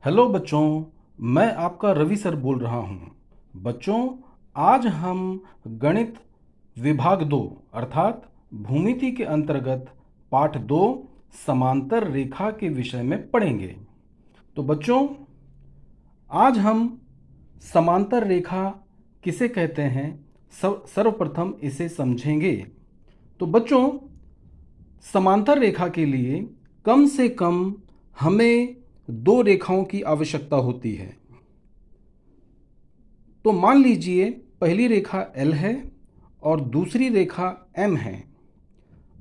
Hello बच्चों, मैं आपका रवि सर बोल रहा हूँ। बच्चों, आज हम गणित विभाग 2 अर्थात भूमिति के अंतर्गत पाठ 2 समांतर रेखा के विषय में पढ़ेंगे। तो बच्चों, आज हम समांतर रेखा किसे कहते हैं सर्वप्रथम इसे समझेंगे। तो बच्चों, समांतर रेखा के लिए कम से कम हमें दो रेखाओं की आवश्यकता होती है। तो मान लीजिए पहली रेखा L है और दूसरी रेखा M है।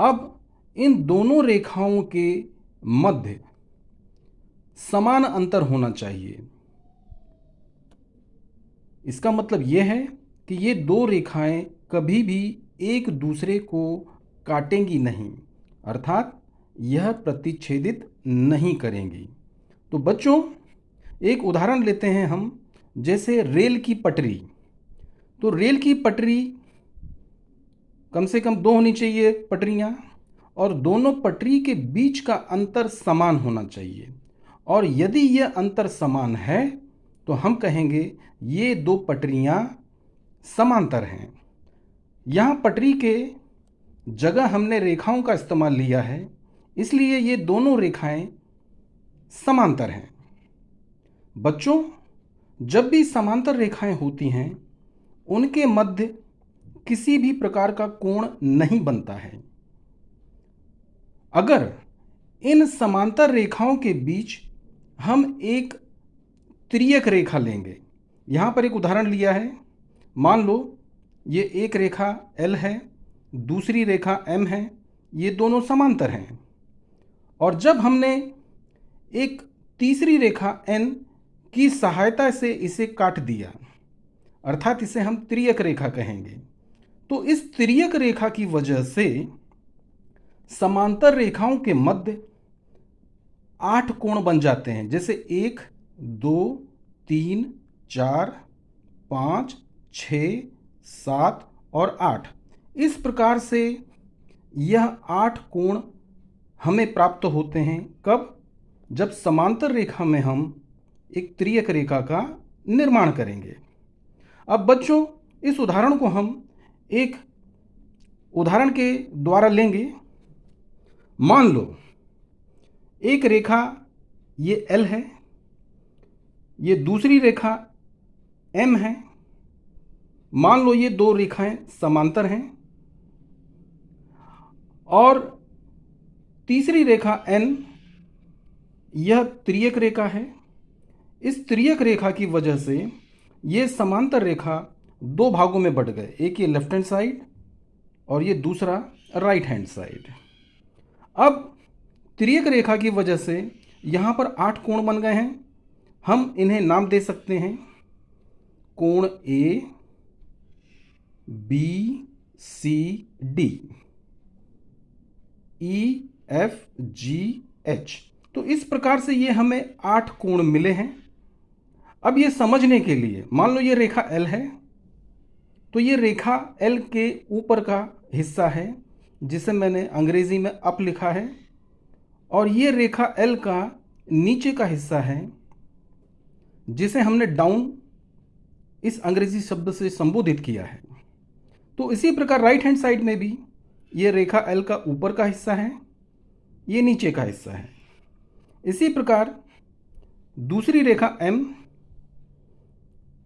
अब इन दोनों रेखाओं के मध्य समान अंतर होना चाहिए। इसका मतलब यह है कि ये दो रेखाएं कभी भी एक दूसरे को काटेंगी नहीं, अर्थात यह प्रतिच्छेदित नहीं करेंगी। तो बच्चों, एक उदाहरण लेते हैं हम, जैसे रेल की पटरी। तो रेल की पटरी कम से कम दो होनी चाहिए पटरियाँ, और दोनों पटरी के बीच का अंतर समान होना चाहिए। और यदि यह अंतर समान है तो हम कहेंगे ये दो पटरियाँ समांतर हैं। यहाँ पटरी के जगह हमने रेखाओं का इस्तेमाल लिया है, इसलिए ये दोनों रेखाएं समांतर हैं। बच्चों, जब भी समांतर रेखाएं होती हैं उनके मध्य किसी भी प्रकार का कोण नहीं बनता है। अगर इन समांतर रेखाओं के बीच हम एक तिर्यक रेखा लेंगे, यहाँ पर एक उदाहरण लिया है। मान लो ये एक रेखा L है, दूसरी रेखा M है, ये दोनों समांतर हैं। और जब हमने एक तीसरी रेखा N की सहायता से इसे काट दिया, अर्थात इसे हम तिर्यक रेखा कहेंगे, तो इस तिर्यक रेखा की वजह से समांतर रेखाओं के मध्य 8 कोण बन जाते हैं। जैसे 1, 2, 3, 4, 5, 6, 7 और 8। इस प्रकार से यह 8 कोण हमें प्राप्त होते हैं। कब? जब समांतर रेखा में हम एक तिर्यक रेखा का निर्माण करेंगे। अब बच्चों, इस उदाहरण को हम एक उदाहरण के द्वारा लेंगे। मान लो एक रेखा ये L है, ये दूसरी रेखा M है। मान लो ये दो रेखाएं समांतर हैं और तीसरी रेखा N यह तिर्यक रेखा है। इस तिर्यक रेखा की वजह से ये समांतर रेखा दो भागों में बट गए, एक ये लेफ्ट हैंड साइड और ये दूसरा राइट हैंड साइड। अब तिर्यक रेखा की वजह से यहाँ पर 8 कोण बन गए हैं। हम इन्हें नाम दे सकते हैं कोण A, B, C, D, E, F, G, H। तो इस प्रकार से ये हमें 8 कोण मिले हैं। अब ये समझने के लिए, मान लो ये रेखा L है, तो ये रेखा L के ऊपर का हिस्सा है जिसे मैंने अंग्रेजी में अप लिखा है, और ये रेखा L का नीचे का हिस्सा है जिसे हमने डाउन इस अंग्रेजी शब्द से संबोधित किया है। तो इसी प्रकार राइट हैंड साइड में भी ये रेखा L का ऊपर का हिस्सा है, ये नीचे का हिस्सा है। इसी प्रकार दूसरी रेखा M,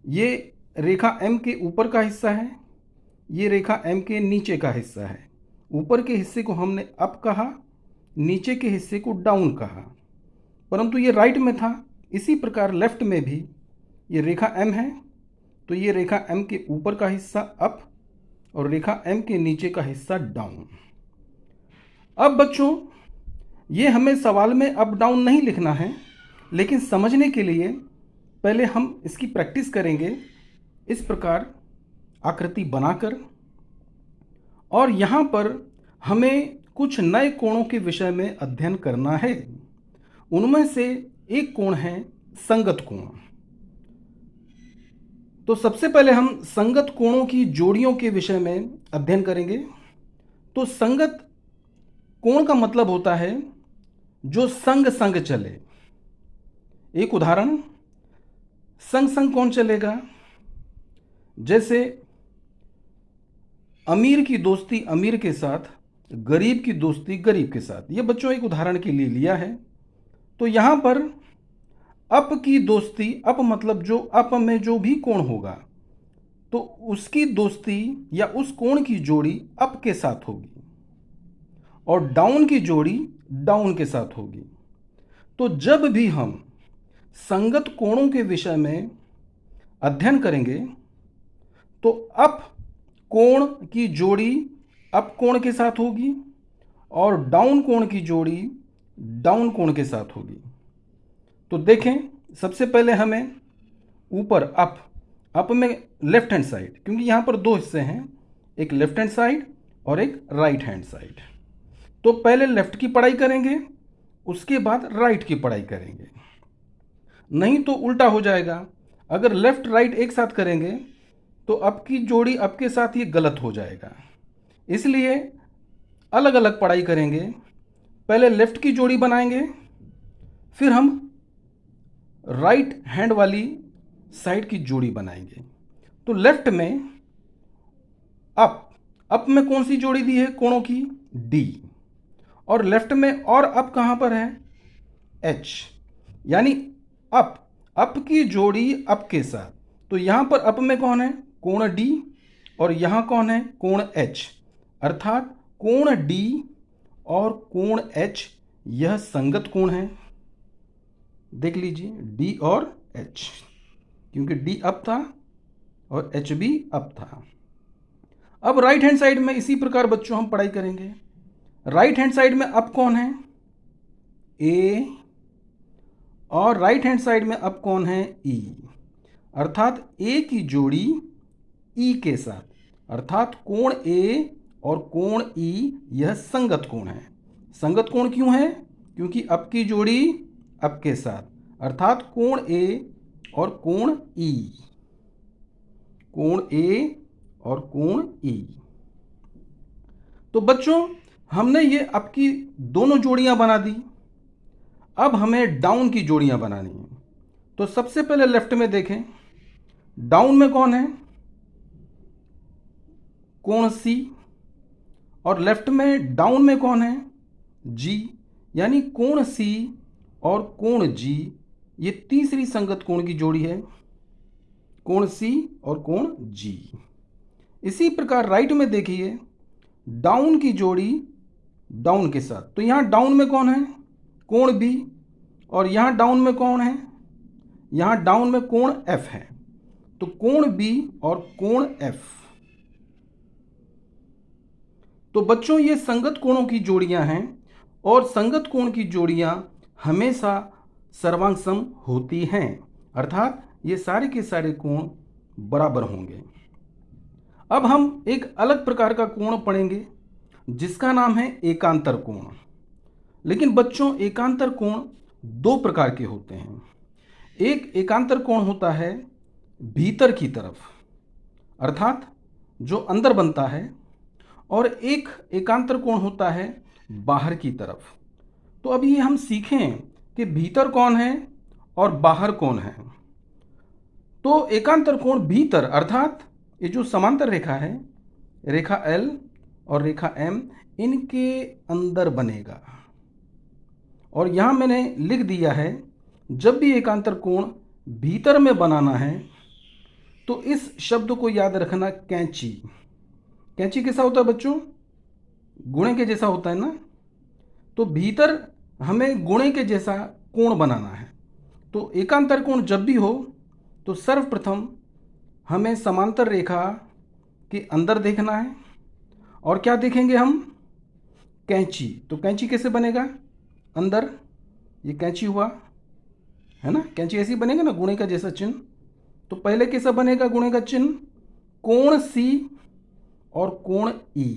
ये रेखा M के ऊपर का हिस्सा है, ये रेखा M के नीचे का हिस्सा है। ऊपर के हिस्से को हमने अप कहा, नीचे के हिस्से को डाउन कहा, परंतु ये राइट में था। इसी प्रकार लेफ्ट में भी ये रेखा M है, तो ये रेखा M के ऊपर का हिस्सा अप और रेखा M के नीचे का हिस्सा डाउन। अब बच्चों, ये हमें सवाल में अप डाउन नहीं लिखना है, लेकिन समझने के लिए पहले हम इसकी प्रैक्टिस करेंगे इस प्रकार आकृति बनाकर। और यहाँ पर हमें कुछ नए कोणों के विषय में अध्ययन करना है। उनमें से एक कोण है संगत कोण। तो सबसे पहले हम संगत कोणों की जोड़ियों के विषय में अध्ययन करेंगे। तो संगत कोण का मतलब होता है जो संग संग चले। एक उदाहरण संग संग कौन चलेगा, जैसे अमीर की दोस्ती अमीर के साथ, गरीब की दोस्ती गरीब के साथ। ये बच्चों एक उदाहरण के लिए लिया है। तो यहाँ पर अप की दोस्ती, अप मतलब जो अप में जो भी कोण होगा तो उसकी दोस्ती या उस कोण की जोड़ी अप के साथ होगी और डाउन की जोड़ी डाउन के साथ होगी। तो जब भी हम संगत कोणों के विषय में अध्ययन करेंगे तो अप कोण की जोड़ी अप कोण के साथ होगी और डाउन कोण की जोड़ी डाउन कोण के साथ होगी। तो देखें, सबसे पहले हमें ऊपर अप में लेफ्ट हैंड साइड, क्योंकि यहाँ पर दो हिस्से हैं, एक लेफ्ट हैंड साइड और एक राइट हैंड साइड। तो पहले लेफ्ट की पढ़ाई करेंगे, उसके बाद राइट की पढ़ाई करेंगे, नहीं तो उल्टा हो जाएगा। अगर लेफ्ट राइट एक साथ करेंगे तो अप की जोड़ी अप के साथ ये गलत हो जाएगा। इसलिए अलग अलग पढ़ाई करेंगे। पहले लेफ्ट की जोड़ी बनाएंगे, फिर हम राइट हैंड वाली साइड की जोड़ी बनाएंगे। तो लेफ्ट में अप में कौन सी जोड़ी दी है कोणों की? डी। और लेफ्ट में और अप कहाँ पर है? एच। यानी अप की जोड़ी अप के साथ। तो यहाँ पर अप में कौन है? कोण डी। और यहाँ कौन है? कोण एच। अर्थात कोण डी और कोण एच यह संगत कोण है। देख लीजिए, डी और एच, क्योंकि डी अप था और एच भी अप था। अब राइट हैंड साइड में इसी प्रकार बच्चों हम पढ़ाई करेंगे। राइट हैंड साइड में अप कौन है? ए। और राइट हैंड साइड में अप कौन है? ई। अर्थात ए की जोड़ी ई के साथ, अर्थात कोण ए और कोण ई यह संगत कोण है। संगत कोण क्यों है? क्योंकि अप की जोड़ी अप के साथ, अर्थात कोण ए और कोण ई, कोण ए और कोण ई। तो बच्चों, हमने ये अप की दोनों जोड़ियां बना दी। अब हमें डाउन की जोड़ियां बनानी है। तो सबसे पहले लेफ्ट में देखें, डाउन में कौन है? कोण सी। और लेफ्ट में डाउन में कौन है? जी। यानी कोण सी और कोण जी ये तीसरी संगत कोण की जोड़ी है, कोण सी और कोण जी। इसी प्रकार राइट में देखिए, डाउन की जोड़ी डाउन के साथ। तो यहाँ डाउन में कौन है? कोण बी। और यहाँ डाउन में कौन है? यहाँ डाउन में कोण एफ है। तो कोण बी और कोण एफ। तो बच्चों, ये संगत कोणों की जोड़ियां हैं और संगत कोण की जोड़ियां हमेशा सर्वांगसम होती हैं, अर्थात ये सारे के सारे कोण बराबर होंगे। अब हम एक अलग प्रकार का कोण पढ़ेंगे जिसका नाम है एकांतर कोण। लेकिन बच्चों, एकांतर कोण दो प्रकार के होते हैं। एक एकांतर कोण होता है भीतर की तरफ, अर्थात जो अंदर बनता है, और एक एकांतर कोण होता है बाहर की तरफ। तो अभी हम सीखें कि भीतर कौन है और बाहर कौन है। तो एकांतर कोण भीतर, अर्थात ये जो समांतर रेखा है, रेखा एल और रेखा एम, इनके अंदर बनेगा। और यहाँ मैंने लिख दिया है, जब भी एकांतर कोण भीतर में बनाना है तो इस शब्द को याद रखना, कैंची। कैंची कैसा होता है बच्चों? गुणे के जैसा होता है ना। तो भीतर हमें गुणे के जैसा कोण बनाना है। तो एकांतर कोण जब भी हो तो सर्वप्रथम हमें समांतर रेखा के अंदर देखना है। और क्या देखेंगे हम? कैंची। तो कैंची कैसे बनेगा? अंदर, ये कैंची हुआ है ना। कैंची ऐसी बनेगा ना, गुणे का जैसा चिन्ह। तो पहले कैसा बनेगा गुणे का चिन्ह? कोण सी और कोण ई।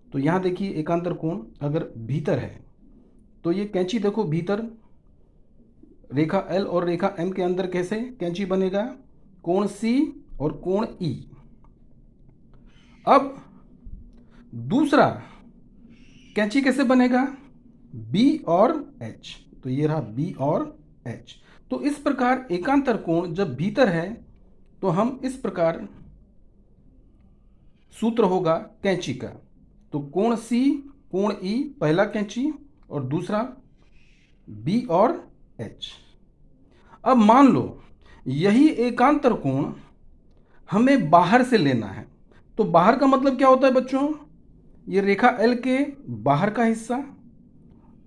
तो यहाँ देखिए, एकांतर कोण अगर भीतर है तो ये कैंची देखो, भीतर रेखा एल और रेखा एम के अंदर कैसे कैंची बनेगा? कोण सी और कोण ई। अब दूसरा कैंची कैसे बनेगा? बी और एच। तो ये रहा बी और एच। तो इस प्रकार एकांतर कोण जब भीतर है तो हम इस प्रकार सूत्र होगा कैंची का। तो कोण सी, कोण ई पहला कैंची और दूसरा बी और एच। अब मान लो यही एकांतर कोण हमें बाहर से लेना है। तो बाहर का मतलब क्या होता है बच्चों? ये रेखा एल के बाहर का हिस्सा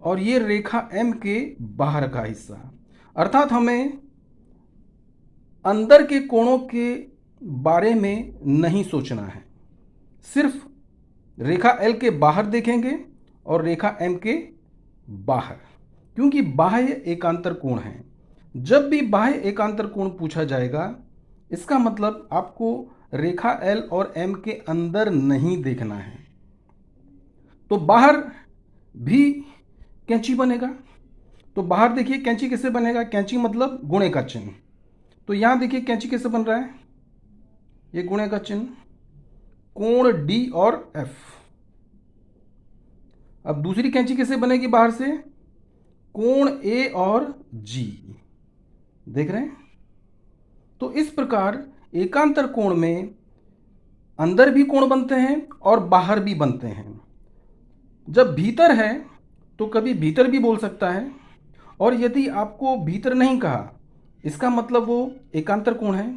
और ये रेखा एम के बाहर का हिस्सा। अर्थात हमें अंदर के कोणों के बारे में नहीं सोचना है, सिर्फ रेखा एल के बाहर देखेंगे और रेखा एम के बाहर, क्योंकि बाह्य एकांतर कोण है। जब भी बाह्य एकांतर कोण पूछा जाएगा इसका मतलब आपको रेखा एल और एम के अंदर नहीं देखना है। तो बाहर भी कैंची बनेगा। तो बाहर देखिए कैंची कैसे बनेगा? कैंची मतलब गुणे का चिन्ह। तो यहां देखिए कैंची कैसे बन रहा है, ये गुणे का चिन्ह, कोण डी और एफ। अब दूसरी कैंची कैसे बनेगी बाहर से? कोण ए और जी। देख रहे हैं? तो इस प्रकार एकांतर कोण में अंदर भी कोण बनते हैं और बाहर भी बनते हैं। जब भीतर है तो कभी भीतर भी बोल सकता है, और यदि आपको भीतर नहीं कहा इसका मतलब वो एकांतर कोण है,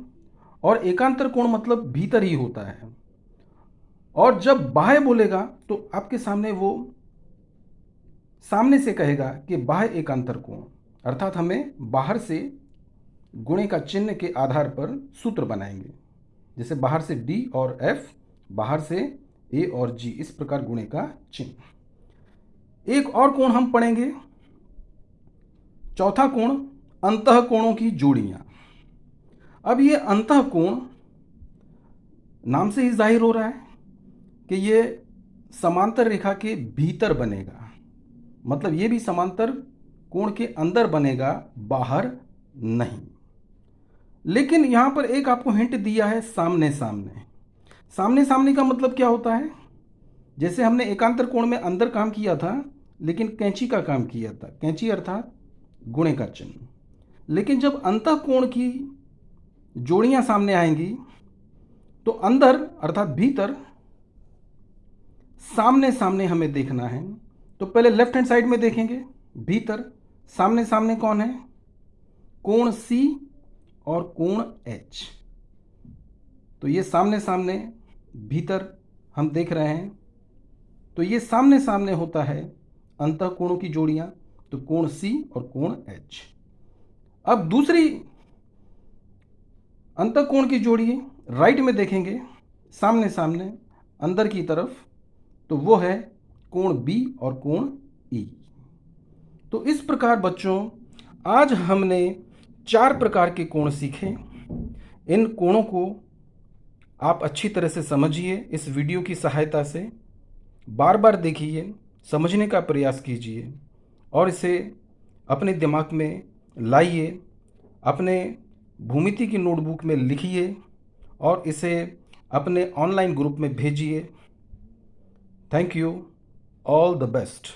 और एकांतर कोण मतलब भीतर ही होता है। और जब बाह्य बोलेगा तो आपके सामने वो सामने से कहेगा कि बाह्य एकांतर कोण, अर्थात हमें बाहर से गुणे का चिन्ह के आधार पर सूत्र बनाएंगे। जैसे बाहर से डी और एफ, बाहर से ए और जी, इस प्रकार गुणे का चिन्ह। एक और कोण हम पढ़ेंगे, चौथा कोण, अंतः कोणों की जोड़ियां। अब ये अंतः कोण नाम से ही जाहिर हो रहा है कि ये समांतर रेखा के भीतर बनेगा, मतलब ये भी समांतर कोण के अंदर बनेगा, बाहर नहीं। लेकिन यहां पर एक आपको हिंट दिया है, सामने सामने। सामने सामने का मतलब क्या होता है? जैसे हमने एकांतर कोण में अंदर काम किया था लेकिन कैंची का काम किया था, कैंची अर्थात गुणे का चिन्ह। लेकिन जब अंतः कोण की जोड़ियां सामने आएंगी तो अंदर अर्थात भीतर सामने सामने हमें देखना है। तो पहले लेफ्ट हैंड साइड में देखेंगे, भीतर सामने सामने कौन है? कोण सी और कोण एच। तो ये सामने सामने भीतर हम देख रहे हैं, तो ये सामने सामने होता है अंतः कोणों की जोड़ियां, तो कोण सी और कोण एच। अब दूसरी अंतः कोण की जोड़ी राइट में देखेंगे, सामने सामने अंदर की तरफ, तो वो है कोण बी और कोण ई। तो इस प्रकार बच्चों आज हमने 4 प्रकार के कोण सीखे। इन कोणों को आप अच्छी तरह से समझिए, इस वीडियो की सहायता से बार बार देखिए, समझने का प्रयास कीजिए और इसे अपने दिमाग में लाइए, अपने भूमिति की नोटबुक में लिखिए और इसे अपने ऑनलाइन ग्रुप में भेजिए। Thank you, all the best.